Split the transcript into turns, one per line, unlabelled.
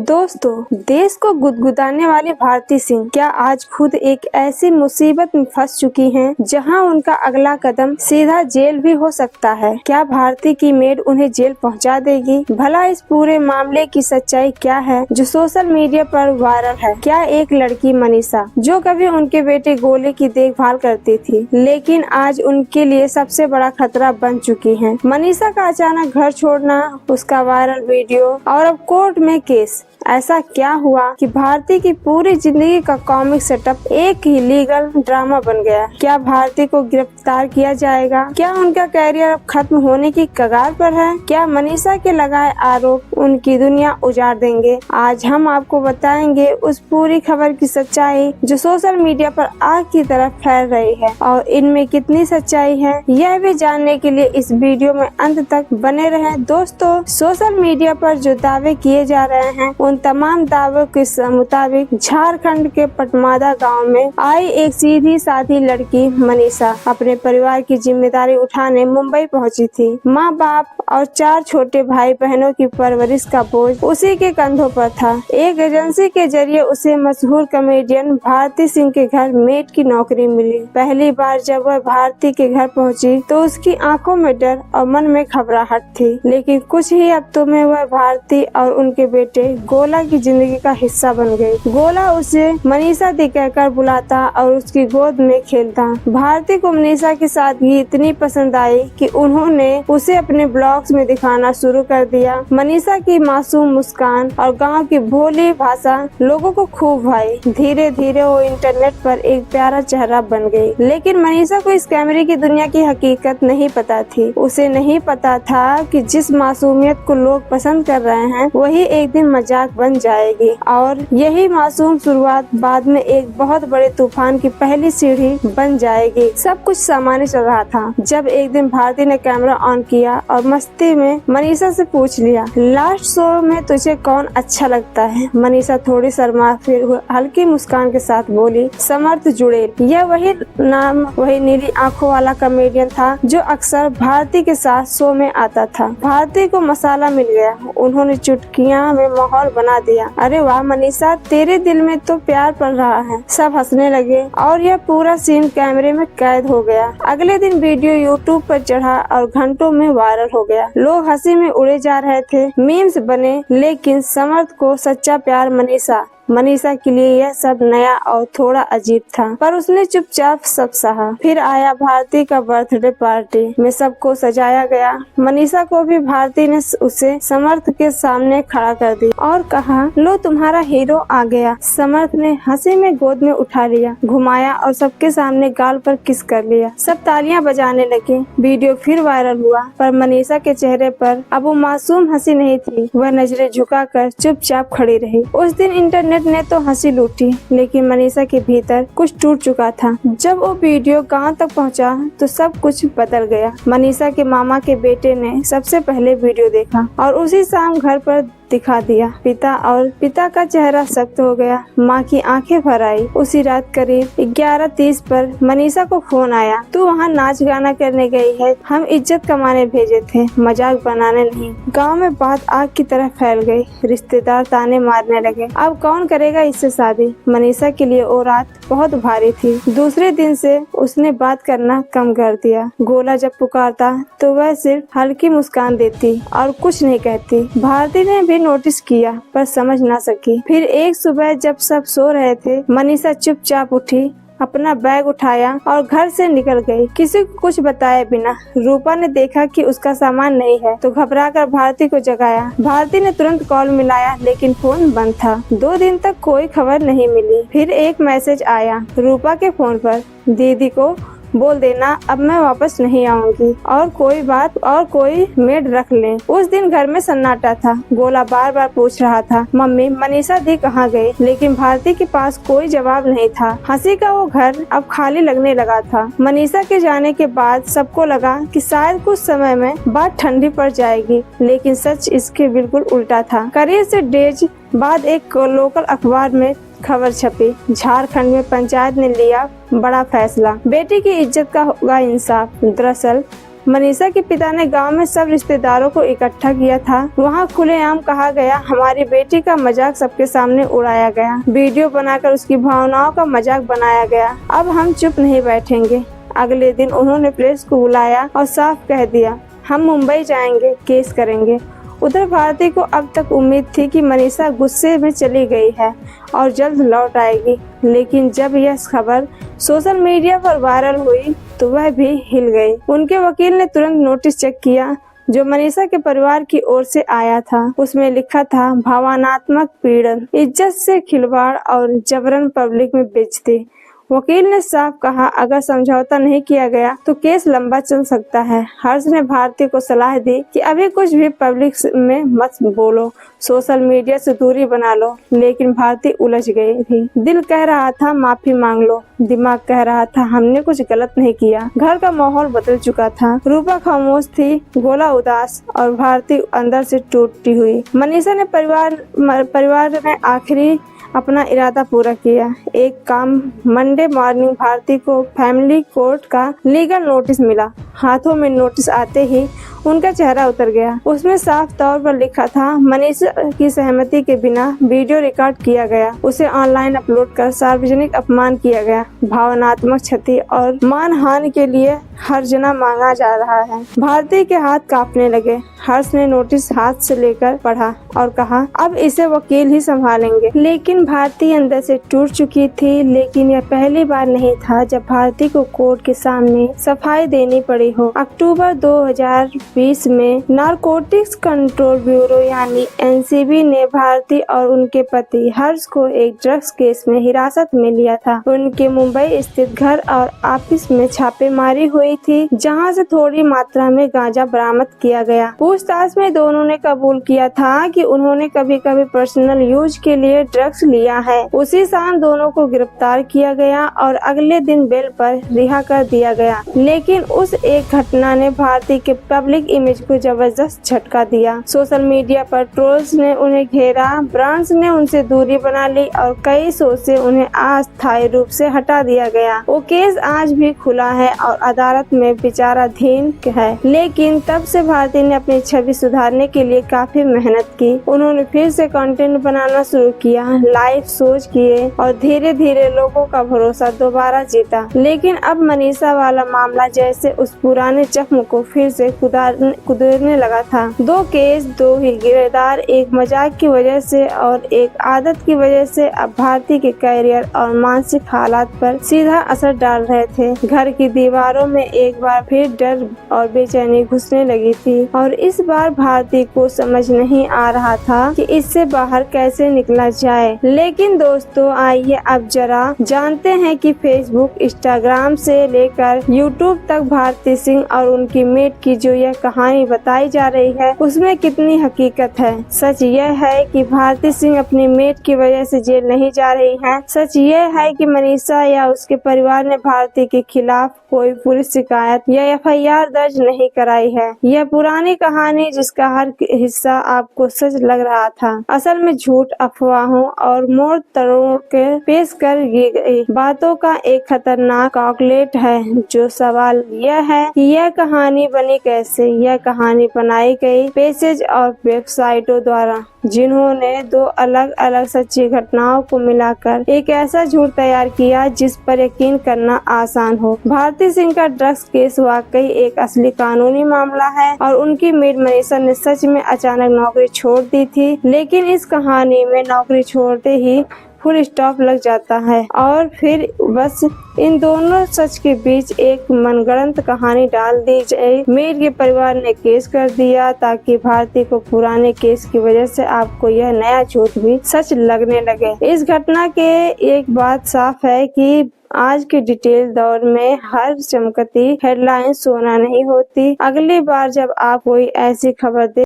दोस्तों, देश को गुदगुदाने वाली भारती सिंह क्या आज खुद एक ऐसी मुसीबत में फंस चुकी हैं जहां उनका अगला कदम सीधा जेल भी हो सकता है। क्या भारती की मेड उन्हें जेल पहुंचा देगी? भला इस पूरे मामले की सच्चाई क्या है जो सोशल मीडिया पर वायरल है? क्या एक लड़की मनीषा, जो कभी उनके बेटे गोले की देखभाल करती थी, लेकिन आज उनके लिए सबसे बड़ा खतरा बन चुकी है। मनीषा का अचानक घर छोड़ना, उसका वायरल वीडियो और अब कोर्ट में केस। ऐसा क्या हुआ कि भारती की पूरी जिंदगी का कॉमिक सेटअप एक ही लीगल ड्रामा बन गया? क्या भारती को गिरफ्तार किया जाएगा? क्या उनका करियर अब खत्म होने की कगार पर है? क्या मनीषा के लगाए आरोप उनकी दुनिया उजाड़ देंगे? आज हम आपको बताएंगे उस पूरी खबर की सच्चाई जो सोशल मीडिया पर आग की तरह फैल रही है, और इनमें कितनी सच्चाई है यह भी जानने के लिए इस वीडियो में अंत तक बने रहें। दोस्तों, सोशल मीडिया पर जो दावे किए जा रहे हैं उन तमाम दावों के मुताबिक झारखंड के पटमादा गांव में आई एक सीधी साधी लड़की मनीषा अपने परिवार की जिम्मेदारी उठाने मुंबई पहुंची थी। माँ बाप और 4 छोटे भाई बहनों की परवरिश का बोझ उसी के कंधों पर था। एक एजेंसी के जरिए उसे मशहूर कॉमेडियन भारती सिंह के घर मेड की नौकरी मिली। पहली बार जब वह भारती के घर पहुंची तो उसकी आंखों में डर और मन में घबराहट थी, लेकिन कुछ ही हफ्तों में वह भारती और उनके बेटे गोला की जिंदगी का हिस्सा बन गई। गोला उसे मनीषा दी कहकर बुलाता और उसकी गोद में खेलता। भारती को मनीषा की सादगी इतनी पसंद आई कि उन्होंने उसे अपने ब्लॉग्स में दिखाना शुरू कर दिया। मनीषा की मासूम मुस्कान और गांव की भोली भाषा लोगों को खूब भाई। धीरे धीरे वो इंटरनेट पर एक प्यारा चेहरा बन गई, लेकिन मनीषा को इस कैमरे की दुनिया की हकीकत नहीं पता थी। उसे नहीं पता था कि जिस मासूमियत को लोग पसंद कर रहे हैं वही एक दिन मजाक बन जाएगी, और यही मासूम शुरुआत बाद में एक बहुत बड़े तूफान की पहली सीढ़ी बन जाएगी। सब कुछ सामान्य चल रहा था जब एक दिन भारती ने कैमरा ऑन किया और मस्ती में मनीषा से पूछ लिया, लास्ट शो में तुझे कौन अच्छा लगता है? मनीषा थोड़ी शर्मा फिर हल्की मुस्कान के साथ बोली, समर्थ जुड़ेल। यह वही नाम, वही नीली आंखों वाला कॉमेडियन था जो अक्सर भारती के साथ शो में आता था। भारती को मसाला मिल गया। उन्होंने चुटकियां में माहौल बना दिया। अरे वाह मनीषा, तेरे दिल में तो प्यार पड़ रहा है। सब हंसने लगे और यह पूरा सीन कैमरे में कैद हो गया। अगले दिन वीडियो यूट्यूब पर चढ़ा और घंटों में वायरल हो गया। लोग हंसी में उड़े जा रहे थे, मीम्स बने, लेकिन समर्थ को सच्चा प्यार मनीषा के लिए यह सब नया और थोड़ा अजीब था, पर उसने चुपचाप सब सहा। फिर आया भारती का बर्थडे पार्टी में सबको सजाया गया। मनीषा को भी भारती ने उसे समर्थ के सामने खड़ा कर दिया और कहा, लो तुम्हारा हीरो आ गया। समर्थ ने हंसी में गोद में उठा लिया, घुमाया और सबके सामने गाल पर किस कर लिया। सब तालियां बजाने लगे। वीडियो फिर वायरल हुआ, पर मनीषा के चेहरे पर अब वो मासूम हंसी नहीं थी। वह नजरें झुकाकर चुपचाप खड़ी रही। उस दिन इंटरनेट ने तो हंसी लूटी, लेकिन मनीषा के भीतर कुछ टूट चुका था। जब वो वीडियो गांव तक पहुंचा तो सब कुछ बदल गया। मनीषा के मामा के बेटे ने सबसे पहले वीडियो देखा और उसी शाम घर पर दिखा दिया। पिता का चेहरा सख्त हो गया। माँ की आंखें भर आई। उसी रात करीब 11:30 पर मनीषा को फोन आया, तू वहाँ नाच गाना करने गई है, हम इज्जत कमाने भेजे थे, मजाक बनाने नहीं। गांव में बात आग की तरह फैल गई। रिश्तेदार ताने मारने लगे, अब कौन करेगा इससे शादी? मनीषा के लिए वो रात बहुत भारी थी। दूसरे दिन से उसने बात करना कम कर दिया। गोला जब पुकारता तो वह सिर्फ हल्की मुस्कान देती और कुछ नहीं कहती। भारती ने भी नोटिस किया पर समझ ना सकी। फिर एक सुबह जब सब सो रहे थे, मनीषा चुपचाप उठी, अपना बैग उठाया और घर से निकल गई, किसी को कुछ बताए बिना। रूपा ने देखा कि उसका सामान नहीं है तो घबराकर भारती को जगाया। भारती ने तुरंत कॉल मिलाया, लेकिन फोन बंद था। 2 दिन तक कोई खबर नहीं मिली। फिर एक मैसेज आया रूपा के फोन पर, दीदी को बोल देना अब मैं वापस नहीं आऊंगी, और कोई मेड रख लें। उस दिन घर में सन्नाटा था। गोला बार बार पूछ रहा था, मम्मी मनीषा दी कहाँ गई? लेकिन भारती के पास कोई जवाब नहीं था। हंसी का वो घर अब खाली लगने लगा था। मनीषा के जाने के बाद सबको लगा कि शायद कुछ समय में बात ठंडी पड़ जाएगी, लेकिन सच इसके बिल्कुल उल्टा था। करीब से डेज बाद एक लोकल अखबार में खबर छपी, झारखंड में पंचायत ने लिया बड़ा फैसला, बेटी की इज्जत का होगा इंसाफ। दरअसल मनीषा के पिता ने गांव में सब रिश्तेदारों को इकट्ठा किया था। वहां खुलेआम कहा गया, हमारी बेटी का मजाक सबके सामने उड़ाया गया, वीडियो बनाकर उसकी भावनाओं का मजाक बनाया गया। अब हम चुप नहीं बैठेंगे। अगले दिन उन्होंने प्रेस को बुलाया और साफ कह दिया, हम मुंबई जाएंगे, केस करेंगे। उधर भारती को अब तक उम्मीद थी कि मनीषा गुस्से में चली गई है और जल्द लौट आएगी, लेकिन जब यह खबर सोशल मीडिया पर वायरल हुई तो वह भी हिल गई। उनके वकील ने तुरंत नोटिस चेक किया जो मनीषा के परिवार की ओर से आया था। उसमें लिखा था, भावनात्मक पीड़न, इज्जत से खिलवाड़ और जबरन पब्लिक में बेइज्जती। वकील ने साफ कहा, अगर समझौता नहीं किया गया तो केस लंबा चल सकता है। हर्ष ने भारती को सलाह दी कि अभी कुछ भी पब्लिक में मत बोलो, सोशल मीडिया से दूरी बना लो, लेकिन भारती उलझ गई थी। दिल कह रहा था माफी मांग लो, दिमाग कह रहा था हमने कुछ गलत नहीं किया। घर का माहौल बदल चुका था। रूपा खामोश थी, गोला उदास और भारती अंदर से टूटी हुई। मनीषा ने परिवार ने आखिरी अपना इरादा पूरा किया। एक काम, मंडे मॉर्निंग भारती को फैमिली कोर्ट का लीगल नोटिस मिला। हाथों में नोटिस आते ही उनका चेहरा उतर गया। उसमें साफ तौर पर लिखा था, मनीषा की सहमति के बिना वीडियो रिकॉर्ड किया गया, उसे ऑनलाइन अपलोड कर सार्वजनिक अपमान किया गया, भावनात्मक क्षति और मानहानि के लिए हर्जाना मांगा जा रहा है। भारती के हाथ कांपने लगे। हर्ष ने नोटिस हाथ से लेकर पढ़ा और कहा, अब इसे वकील ही संभालेंगे। लेकिन भारती अंदर से टूट चुकी थी। लेकिन यह पहली बार नहीं था जब भारती को कोर्ट के सामने सफाई देनी पड़ी हो। अक्टूबर 2020 में नारकोटिक्स कंट्रोल ब्यूरो यानी एनसीबी ने भारती और उनके पति हर्ष को एक ड्रग्स केस में हिरासत में लिया था। उनके मुंबई स्थित घर और ऑफिस में छापेमारी हुई थी, जहां से थोड़ी मात्रा में गांजा बरामद किया गया। पूछताछ में दोनों ने कबूल किया था कि उन्होंने कभी कभी पर्सनल यूज के लिए ड्रग्स लिया है। उसी शाम दोनों को गिरफ्तार किया गया और अगले दिन बेल पर रिहा कर दिया गया। लेकिन उस एक घटना ने भारती के पब्लिक इमेज को जबरदस्त झटका दिया। सोशल मीडिया पर ट्रोल्स ने उन्हें घेरा, ब्रांड्स ने उनसे दूरी बना ली और कई शो से उन्हें अस्थायी रूप से हटा दिया गया। वो केस आज भी खुला है और अदालत में विचाराधीन है। लेकिन तब से भारती ने अपनी छवि सुधारने के लिए काफी मेहनत की। उन्होंने फिर से कंटेंट बनाना शुरू किया, लाइव शोज किए और धीरे धीरे लोगों का भरोसा दोबारा जीता। लेकिन अब मनीषा वाला मामला जैसे उस पुराने जख्म को फिर से कुदरने लगा था। दो केस, दो ही गिरफ्तार, एक मजाक की वजह से और एक आदत की वजह से अब भारती के करियर और मानसिक हालात पर सीधा असर डाल रहे थे। घर की दीवारों में एक बार फिर डर और बेचैनी घुसने लगी थी और इस बार भारती को समझ नहीं आ रहा था कि इससे बाहर कैसे निकला जाए। लेकिन दोस्तों, आइए अब जरा जानते हैं कि फेसबुक, इंस्टाग्राम से लेकर यूट्यूब तक भारती सिंह और उनकी मेट की जो यह कहानी बताई जा रही है उसमें कितनी हकीकत है। सच यह है कि भारती सिंह अपनी मेट की वजह से जेल नहीं जा रही है। सच यह है कि मनीषा या उसके परिवार ने भारती के खिलाफ कोई पुलिस शिकायत या एफआईआर दर्ज नहीं कराई है। यह पुरानी कहानी जिसका हर हिस्सा आपको सच लग रहा था, असल में झूठ, अफवाहों और मोड़ तोड़ के पेश कर दी गई बातों का एक खतरनाक कॉकटेल है। जो सवाल यह है कि यह कहानी बनी कैसे। यह कहानी बनाई गई पेजेज और वेबसाइटों द्वारा, जिन्होंने दो अलग अलग सच्ची घटनाओं को मिलाकर एक ऐसा झूठ तैयार किया जिस पर यकीन करना आसान हो। भारती सिंह का ड्रग्स केस वाकई एक असली कानूनी मामला है और उनकी मेड मनीषा ने सच में अचानक नौकरी छोड़ दी थी। लेकिन इस कहानी में नौकरी छोड़ते ही फुल स्टॉप लग जाता है और फिर बस इन दोनों सच के बीच एक मनगढ़ंत कहानी डाल दी जाए। मेड के परिवार ने केस कर दिया ताकि भारती को पुराने केस की वजह से आपको यह नया झूठ भी सच लगने लगे। इस घटना के एक बात साफ है कि आज के डिटेल दौर में हर चमकती हेडलाइन सोना नहीं होती। अगली बार जब आप कोई ऐसी खबर